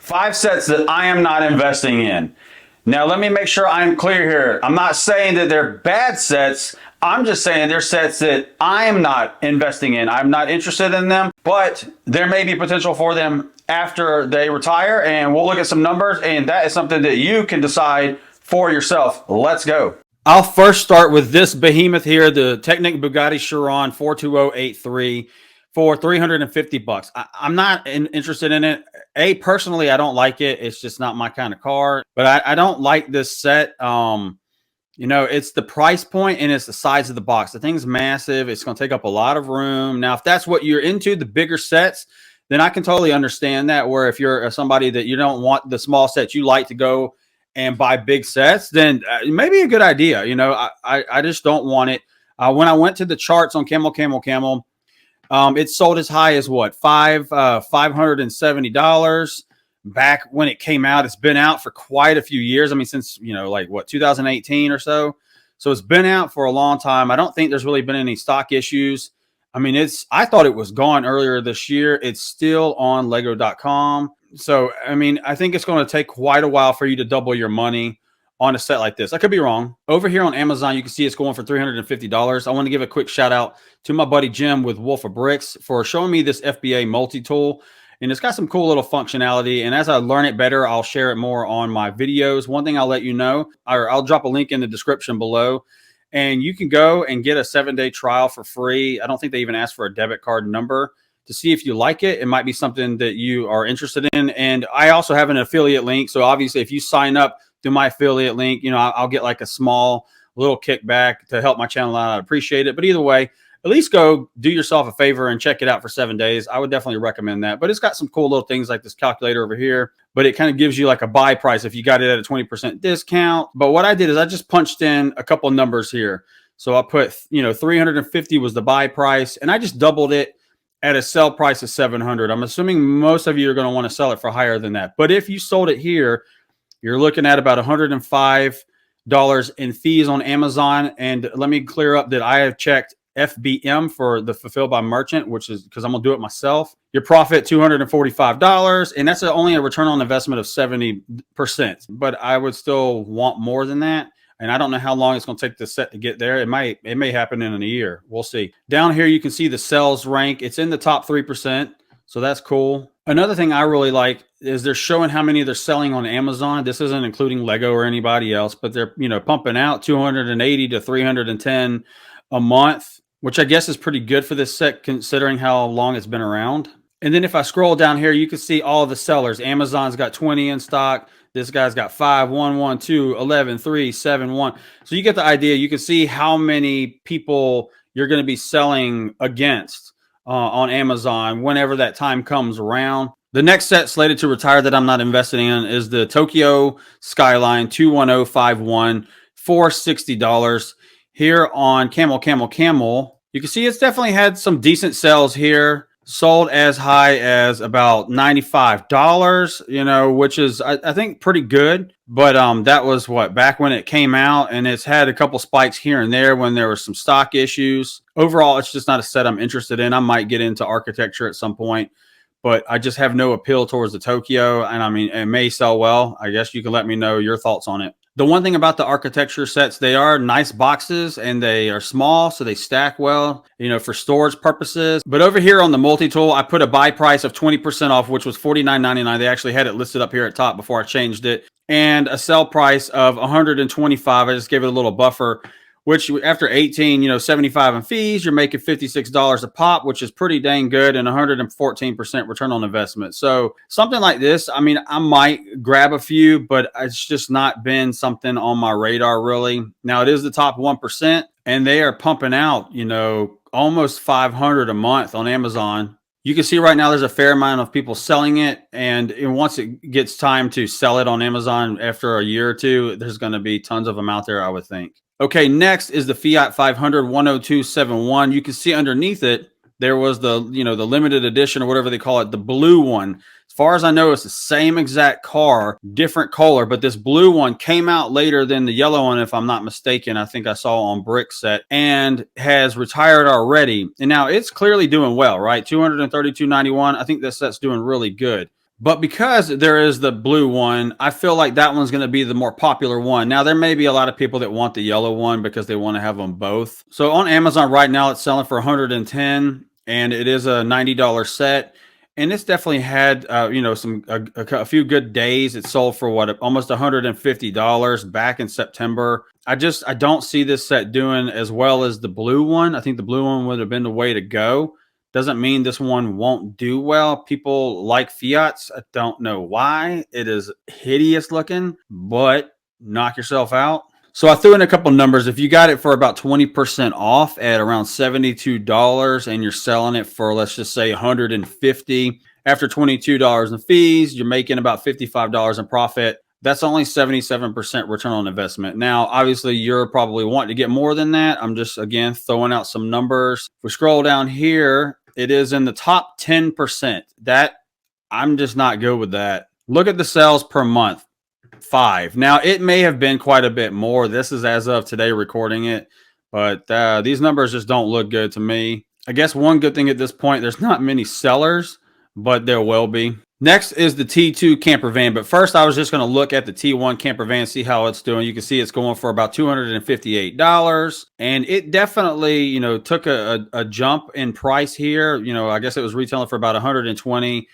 5 sets that I am not investing in. Now, let me make sure I'm clear here. I'm not saying that they're bad sets. I'm just saying they're sets that I am not investing in. I'm not interested in them, but there may be potential for them after they retire, and we'll look at some numbers, and that is something that you can decide for yourself. Let's go. I'll first start with this behemoth here, the Technic Bugatti Chiron 42083 for $350. I'm not interested in it. Personally, I don't like it. It's just not my kind of car, but I don't like this set. It's the price point and it's the size of the box. The thing's massive. It's going to take up a lot of room. Now, if that's what you're into, the bigger sets, then I can totally understand that. Where if you're somebody that you don't want the small sets, you like to go and buy big sets, then maybe a good idea. I just don't want it. When I went to the charts on Camel, it sold as high as what, $570 back when it came out. It's been out for quite a few years. I mean, since 2018 or so. So it's been out for a long time. I don't think there's really been any stock issues. I mean, I thought it was gone earlier this year. It's still on Lego.com. So, I mean, I think it's going to take quite a while for you to double your money on a set like this. I could be wrong. Over here on Amazon, you can see it's going for $350. I want to give a quick shout out to my buddy Jim with Wolf of Bricks for showing me this FBA multi-tool. And it's got some cool little functionality. And as I learn it better, I'll share it more on my videos. One thing I'll let you know, or I'll drop a link in the description below, and you can go and get a 7-day trial for free. I don't think they even ask for a debit card number to see if you like it. It might be something that you are interested in. And I also have an affiliate link. So obviously, if you sign up through my affiliate link, I'll get like a small little kickback to help my channel out. I'd appreciate it. But either way, at least go do yourself a favor and check it out for 7 days. I would definitely recommend that. But it's got some cool little things like this calculator over here. But it kind of gives you like a buy price if you got it at a 20% discount. But what I did is I just punched in a couple of numbers here. So I put, 350 was the buy price, and I just doubled it at a sell price of 700. I'm assuming most of you are going to want to sell it for higher than that. But if you sold it here, you're looking at about $105 in fees on Amazon. And let me clear up that I have checked FBM for the fulfilled by merchant, which is because I'm going to do it myself. Your profit, $245. And that's only a return on investment of 70%. But I would still want more than that. And I don't know how long it's going to take the set to get there. It may happen in a year. We'll see. Down here, you can see the sales rank. It's in the top 3%. So that's cool. Another thing I really like is they're showing how many they're selling on Amazon. This isn't including Lego or anybody else, but they're, pumping out 280 to 310 a month, which I guess is pretty good for this set considering how long it's been around. And then if I scroll down here, you can see all the sellers. Amazon's got 20 in stock. This guy's got 5, 1, 1, 2, 11, 3, 7, 1. So you get the idea. You can see how many people you're going to be selling against on Amazon whenever that time comes around. The next set slated to retire that I'm not investing in is the Tokyo Skyline 21051 for $60. Here on Camel. You can see it's definitely had some decent sales here. Sold as high as about $95, which is, I think, pretty good. But that was back when it came out, and it's had a couple spikes here and there when there were some stock issues. Overall, it's just not a set I'm interested in. I might get into architecture at some point, but I just have no appeal towards the Tokyo. And I mean, it may sell well. I guess you can let me know your thoughts on it. The one thing about the architecture sets, they are nice boxes and they are small, so they stack well, for storage purposes. But over here on the multi-tool, I put a buy price of 20% off, which was $49.99. They actually had it listed up here at top before I changed it. And a sell price of $125. I just gave it a little buffer, which after 18, 75 in fees, you're making $56 a pop, which is pretty dang good, and 114% return on investment. So something like this, I mean, I might grab a few, but it's just not been something on my radar really. Now it is the top 1%, and they are pumping out, almost 500 a month on Amazon. You can see right now there's a fair amount of people selling it, and once it gets time to sell it on Amazon after a year or two, there's going to be tons of them out there, I would think. Okay, next is the Fiat 500 10271. You can see underneath it, there was the, the limited edition or whatever they call it, the blue one. As far as I know, it's the same exact car, different color, but this blue one came out later than the yellow one, if I'm not mistaken. I think I saw on Brickset, and has retired already. And now it's clearly doing well, right? $232.91. I think this set's doing really good. But because there is the blue one, I feel like that one's going to be the more popular one. Now, there may be a lot of people that want the yellow one because they want to have them both. So on Amazon right now, it's selling for 110, and it is a $90 set. And it's definitely had, a few good days. It sold for what, almost $150 back in September. I don't see this set doing as well as the blue one. I think the blue one would have been the way to go. Doesn't mean this one won't do well. People like Fiats. I don't know why. It is hideous looking, but knock yourself out. So I threw in a couple numbers. If you got it for about 20% off at around $72 and you're selling it for, let's just say, $150, after $22 in fees, you're making about $55 in profit. That's only 77% return on investment. Now, obviously, you're probably wanting to get more than that. I'm just, again, throwing out some numbers. If we scroll down here, it is in the top 10%. That, I'm just not good with that. Look at the sales per month. 5. Now, it may have been quite a bit more. This is as of today recording it, but these numbers just don't look good to me. I guess one good thing at this point, there's not many sellers, but there will be. Next is the T2 camper van. But first, I was just going to look at the T1 camper van, see how it's doing. You can see it's going for about $258. And it definitely, took a jump in price here. I guess it was retailing for about 120,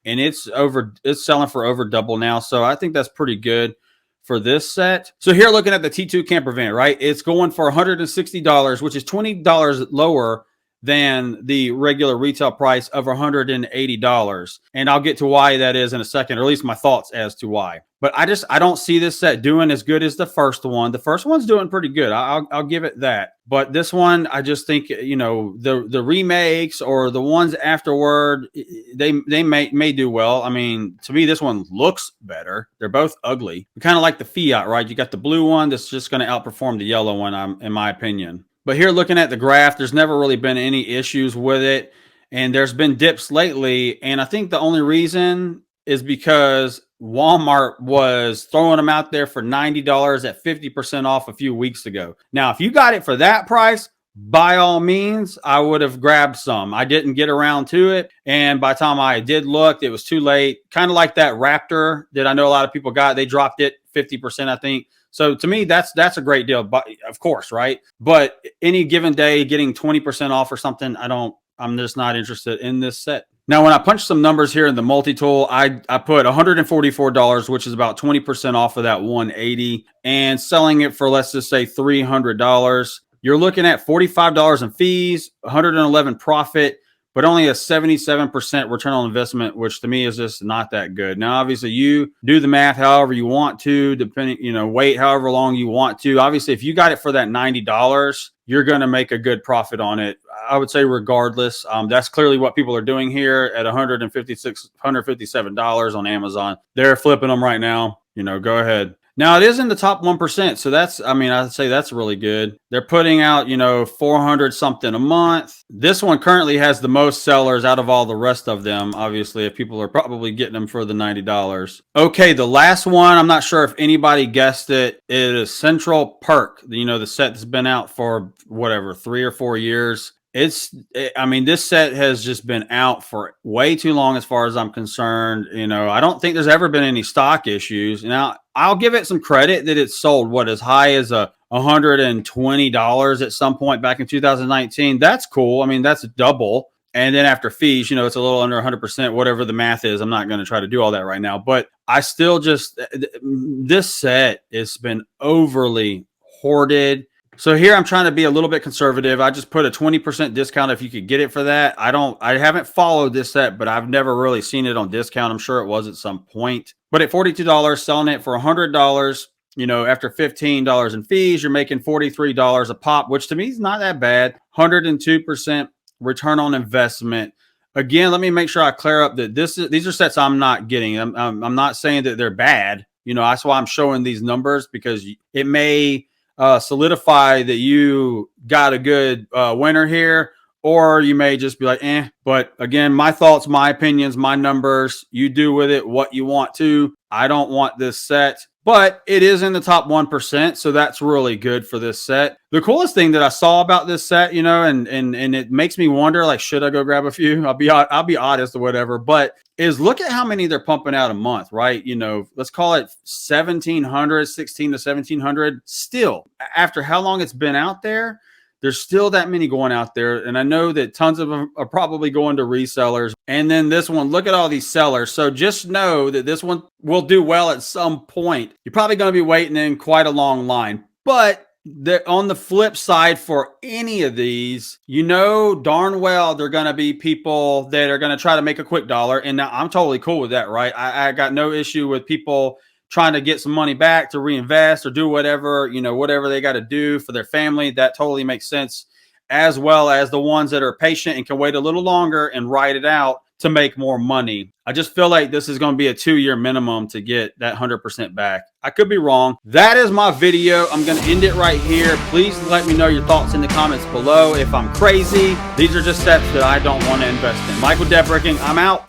and it's selling for over double now. So I think that's pretty good for this set. So here, looking at the T2 camper van, right? It's going for $160, which is $20 lower than the regular retail price of $180. And I'll get to why that is in a second, or at least my thoughts as to why. But I don't see this set doing as good as the first one. The first one's doing pretty good. I'll give it that. But this one, I just think, the remakes or the ones afterward, they may do well. I mean, to me, this one looks better. They're both ugly. Kind of like the Fiat, right? You got the blue one that's just going to outperform the yellow one, in my opinion. But here, looking at the graph, there's never really been any issues with it. And there's been dips lately. And I think the only reason is because Walmart was throwing them out there for $90 at 50% off a few weeks ago. Now, if you got it for that price, by all means, I would have grabbed some. I didn't get around to it. And by the time I did look, it was too late. Kind of like that Raptor that I know a lot of people got. They dropped it 50%, I think. So to me, that's a great deal, but of course, right? But any given day, getting 20% off or something, I'm just not interested in this set. Now, when I punch some numbers here in the Multitool, I put $144, which is about 20% off of that 180, and selling it for, let's just say, $300. You're looking at $45 in fees, 111 profit, but only a 77% return on investment, which to me is just not that good. Now, obviously, you do the math however you want to, depending, wait however long you want to. Obviously, if you got it for that $90, you're going to make a good profit on it. I would say regardless. That's clearly what people are doing here at $157 on Amazon. They're flipping them right now. Go ahead. Now, it is in the top 1%. So I'd say that's really good. They're putting out, 400 something a month. This one currently has the most sellers out of all the rest of them. Obviously, if people are probably getting them for the $90. Okay, the last one, I'm not sure if anybody guessed it. It is CentralPerk. The set that's been out for 3 or 4 years. This set has just been out for way too long as far as I'm concerned. I don't think there's ever been any stock issues. Now, I'll give it some credit that it's sold as high as $120 at some point back in 2019. That's cool. I mean, that's double. And then after fees, it's a little under 100%, whatever the math is. I'm not going to try to do all that right now. But I still this set has been overly hoarded. So here I'm trying to be a little bit conservative. I just put a 20% discount if you could get it for that. I haven't followed this set, but I've never really seen it on discount. I'm sure it was at some point. But at $42, selling it for $100, after $15 in fees, you're making $43 a pop, which to me is not that bad. 102% return on investment. Again, let me make sure I clear up that these are sets I'm not getting. I'm not saying that they're bad. That's why I'm showing these numbers, because it may solidify that you got a good winner here, or you may just be like, eh. But again, my thoughts, my opinions, my numbers, you do with it what you want to. I don't want this set, but it is in the top 1%. So that's really good for this set. The coolest thing that I saw about this set, you know, and it makes me wonder, like, should I go grab a few? I'll be honest or whatever, but is look at how many they're pumping out a month, right? You know, let's call it 1,700, 16 to 1,700 still after how long it's been out there. There's still that many going out there. And I know that tons of them are probably going to resellers. And then this one, look at all these sellers. So just know that this one will do well at some point. You're probably going to be waiting in quite a long line. But on the flip side, for any of these, you know darn well they're going to be people that are going to try to make a quick dollar. And now I'm totally cool with that, right? I got no issue with people trying to get some money back to reinvest or do whatever, you know, whatever they got to do for their family. That totally makes sense, as well as the ones that are patient and can wait a little longer and ride it out to make more money. I just feel like this is going to be a 2-year minimum to get that 100% back. I could be wrong. That is my video. I'm going to end it right here. Please let me know your thoughts in the comments below. If I'm crazy, these are just steps that I don't want to invest in. Michael Debricking, I'm out.